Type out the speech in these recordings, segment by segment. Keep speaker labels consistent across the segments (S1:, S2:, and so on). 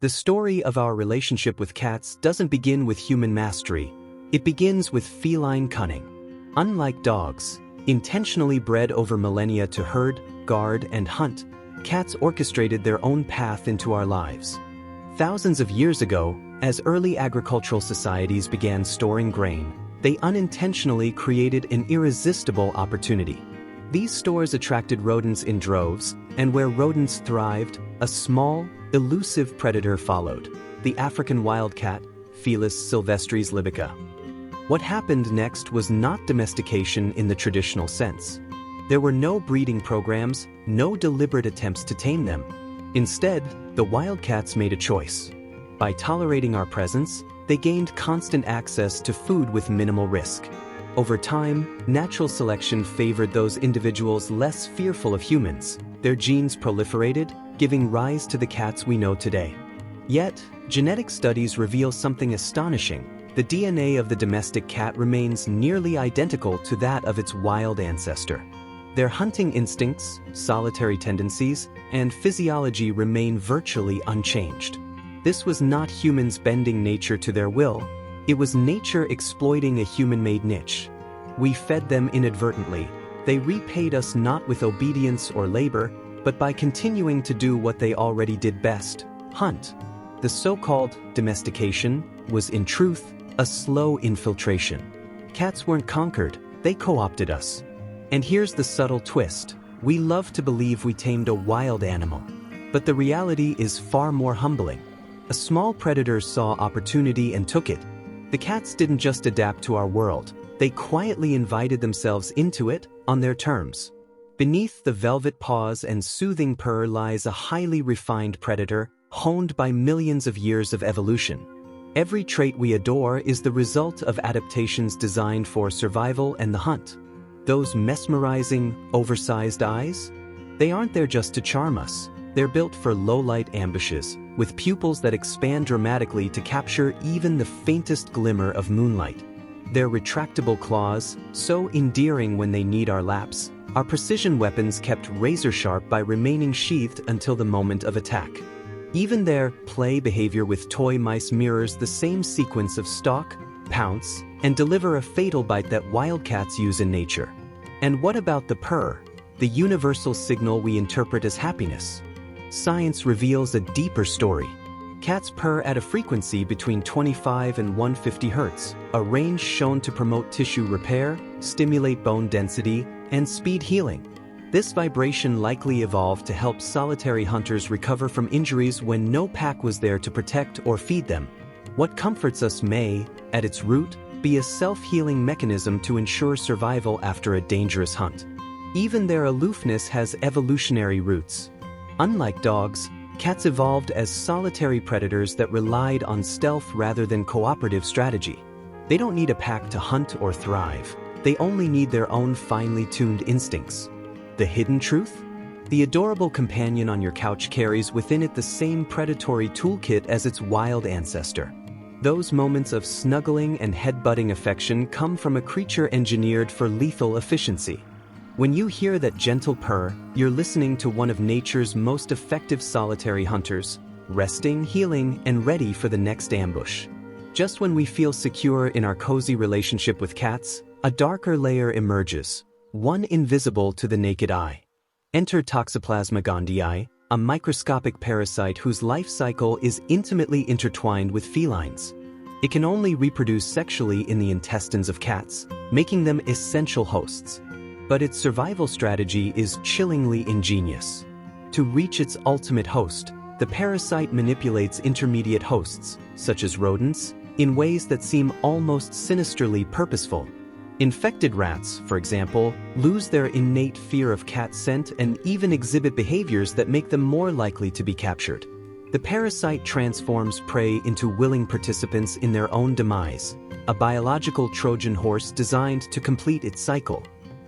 S1: The story of our relationship with cats doesn't begin with human mastery. It begins with feline cunning. Unlike dogs, intentionally bred over millennia to herd, guard, and hunt, cats orchestrated their own path into our lives. Thousands of years ago, as early agricultural societies began storing grain, they unintentionally created an irresistible opportunity. These stores attracted rodents in droves, and where rodents thrived, a small, elusive predator followed, the African wildcat, Felis silvestris libica. What happened next was not domestication in the traditional sense. There were no breeding programs, no deliberate attempts to tame them. Instead, the wildcats made a choice. By tolerating our presence, they gained constant access to food with minimal risk. Over time, natural selection favored those individuals less fearful of humans. Their genes proliferated, giving rise to the cats we know today. Yet, genetic studies reveal something astonishing. The DNA of the domestic cat remains nearly identical to that of its wild ancestor. Their hunting instincts, solitary tendencies, and physiology remain virtually unchanged. This was not humans bending nature to their will. It was nature exploiting a human-made niche. We fed them inadvertently. They repaid us not with obedience or labor, but by continuing to do what they already did best: hunt. The so-called domestication was, in truth, a slow infiltration. Cats weren't conquered, they co-opted us. And here's the subtle twist. We love to believe we tamed a wild animal. But the reality is far more humbling. A small predator saw opportunity and took it. The cats didn't just adapt to our world, they quietly invited themselves into it on their terms. Beneath the velvet paws and soothing purr lies a highly refined predator, honed by millions of years of evolution. Every trait we adore is the result of adaptations designed for survival and the hunt. Those mesmerizing, oversized eyes? They aren't there just to charm us. They're built for low-light ambushes, with pupils that expand dramatically to capture even the faintest glimmer of moonlight. Their retractable claws, so endearing when they need our laps, are precision weapons kept razor-sharp by remaining sheathed until the moment of attack. Even their play behavior with toy mice mirrors the same sequence of stalk, pounce, and deliver a fatal bite that wildcats use in nature. And what about the purr, the universal signal we interpret as happiness? Science reveals a deeper story. Cats purr at a frequency between 25 and 150 Hz, a range shown to promote tissue repair, stimulate bone density, and speed healing. This vibration likely evolved to help solitary hunters recover from injuries when no pack was there to protect or feed them. What comforts us may, at its root, be a self-healing mechanism to ensure survival after a dangerous hunt. Even their aloofness has evolutionary roots. Unlike dogs, cats evolved as solitary predators that relied on stealth rather than cooperative strategy. They don't need a pack to hunt or thrive. They only need their own finely tuned instincts. The hidden truth? The adorable companion on your couch carries within it the same predatory toolkit as its wild ancestor. Those moments of snuggling and head-butting affection come from a creature engineered for lethal efficiency. When you hear that gentle purr, you're listening to one of nature's most effective solitary hunters, resting, healing, and ready for the next ambush. Just when we feel secure in our cozy relationship with cats, a darker layer emerges, one invisible to the naked eye. Enter Toxoplasma gondii, a microscopic parasite whose life cycle is intimately intertwined with felines. It can only reproduce sexually in the intestines of cats, making them essential hosts. But its survival strategy is chillingly ingenious. To reach its ultimate host, the parasite manipulates intermediate hosts, such as rodents, in ways that seem almost sinisterly purposeful. Infected rats, for example, lose their innate fear of cat scent and even exhibit behaviors that make them more likely to be captured. The parasite transforms prey into willing participants in their own demise, a biological Trojan horse designed to complete its cycle.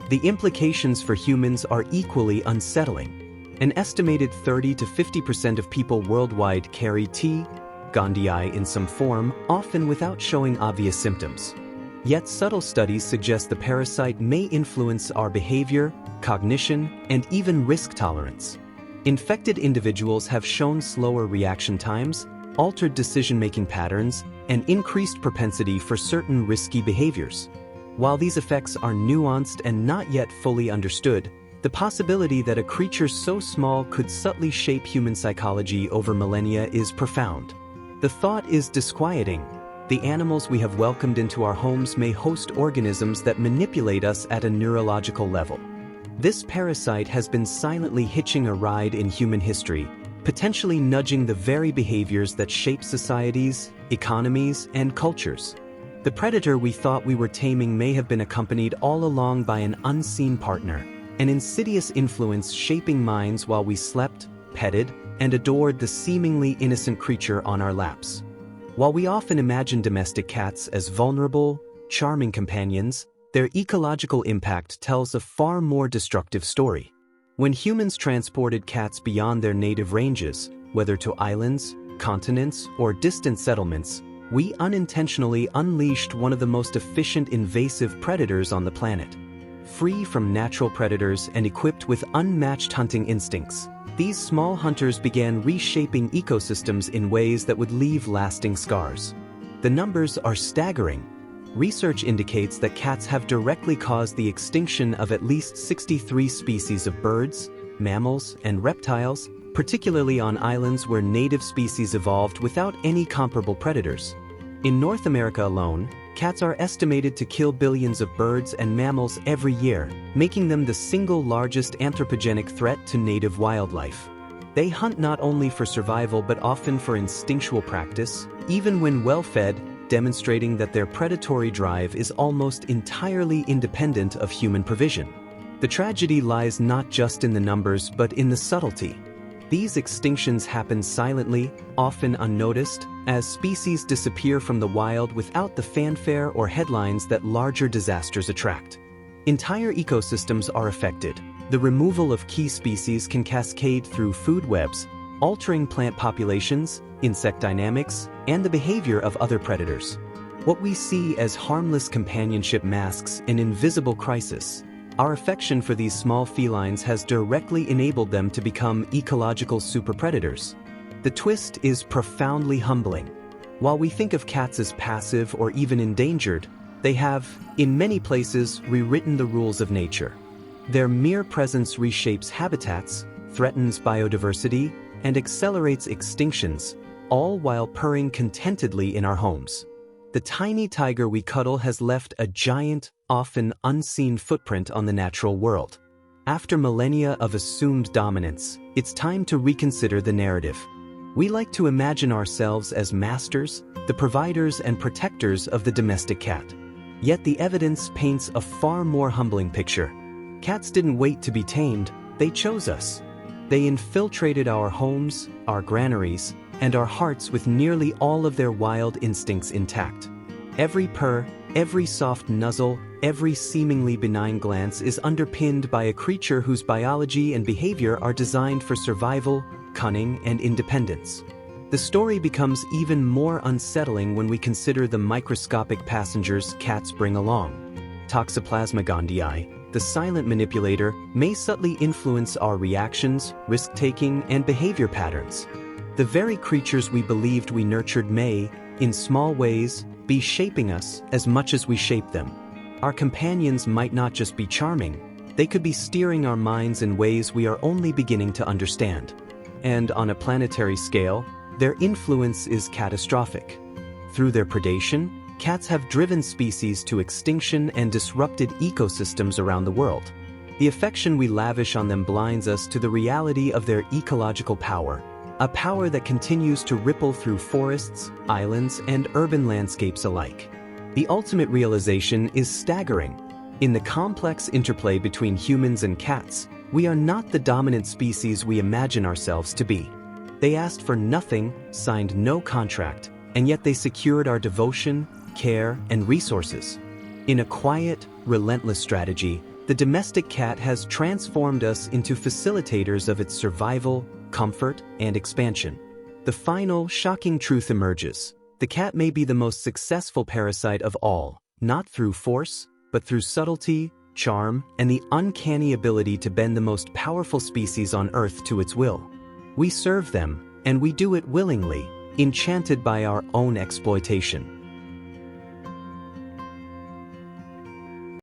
S1: The implications for humans are equally unsettling. An estimated 30 to 50% of people worldwide carry T. gondii in some form, often without showing obvious symptoms. Yet subtle studies suggest the parasite may influence our behavior, cognition, and even risk tolerance. Infected individuals have shown slower reaction times, altered decision-making patterns, and increased propensity for certain risky behaviors. While these effects are nuanced and not yet fully understood, the possibility that a creature so small could subtly shape human psychology over millennia is profound. The thought is disquieting. The animals we have welcomed into our homes may host organisms that manipulate us at a neurological level. This parasite has been silently hitching a ride in human history, potentially nudging the very behaviors that shape societies, economies, and cultures. The predator we thought we were taming may have been accompanied all along by an unseen partner, an insidious influence shaping minds while we slept, petted, and adored the seemingly innocent creature on our laps. While we often imagine domestic cats as vulnerable, charming companions, their ecological impact tells a far more destructive story. When humans transported cats beyond their native ranges, whether to islands, continents, or distant settlements, we unintentionally unleashed one of the most efficient invasive predators on the planet. Free from natural predators and equipped with unmatched hunting instincts, these small hunters began reshaping ecosystems in ways that would leave lasting scars. The numbers are staggering. Research indicates that cats have directly caused the extinction of at least 63 species of birds, mammals, and reptiles, particularly on islands where native species evolved without any comparable predators. In North America alone, cats are estimated to kill billions of birds and mammals every year, making them the single largest anthropogenic threat to native wildlife. They hunt not only for survival but often for instinctual practice, even when well-fed, demonstrating that their predatory drive is almost entirely independent of human provision. The tragedy lies not just in the numbers but in the subtlety. These extinctions happen silently, often unnoticed, as species disappear from the wild without the fanfare or headlines that larger disasters attract. Entire ecosystems are affected. The removal of key species can cascade through food webs, altering plant populations, insect dynamics, and the behavior of other predators. What we see as harmless companionship masks an invisible crisis. Our affection for these small felines has directly enabled them to become ecological superpredators. The twist is profoundly humbling. While we think of cats as passive or even endangered, they have, in many places, rewritten the rules of nature. Their mere presence reshapes habitats, threatens biodiversity, and accelerates extinctions, all while purring contentedly in our homes. The tiny tiger we cuddle has left a giant, often unseen footprint on the natural world. After millennia of assumed dominance, it's time to reconsider the narrative. We like to imagine ourselves as masters, the providers and protectors of the domestic cat. Yet the evidence paints a far more humbling picture. Cats didn't wait to be tamed, they chose us. They infiltrated our homes, our granaries, and our hearts with nearly all of their wild instincts intact. Every purr, every soft nuzzle, every seemingly benign glance is underpinned by a creature whose biology and behavior are designed for survival, cunning, and independence. The story becomes even more unsettling when we consider the microscopic passengers cats bring along. Toxoplasma gondii, the silent manipulator, may subtly influence our reactions, risk-taking, and behavior patterns. The very creatures we believed we nurtured may, in small ways, be shaping us as much as we shape them. Our companions might not just be charming, they could be steering our minds in ways we are only beginning to understand. And on a planetary scale, their influence is catastrophic. Through their predation, cats have driven species to extinction and disrupted ecosystems around the world. The affection we lavish on them blinds us to the reality of their ecological power, a power that continues to ripple through forests, islands, and urban landscapes alike. The ultimate realization is staggering. In the complex interplay between humans and cats, we are not the dominant species we imagine ourselves to be. They asked for nothing, signed no contract, and yet they secured our devotion, care, and resources. In a quiet, relentless strategy, the domestic cat has transformed us into facilitators of its survival, comfort, and expansion. The final, shocking truth emerges. The cat may be the most successful parasite of all, not through force, but through subtlety, charm, and the uncanny ability to bend the most powerful species on Earth to its will. We serve them, and we do it willingly, enchanted by our own exploitation.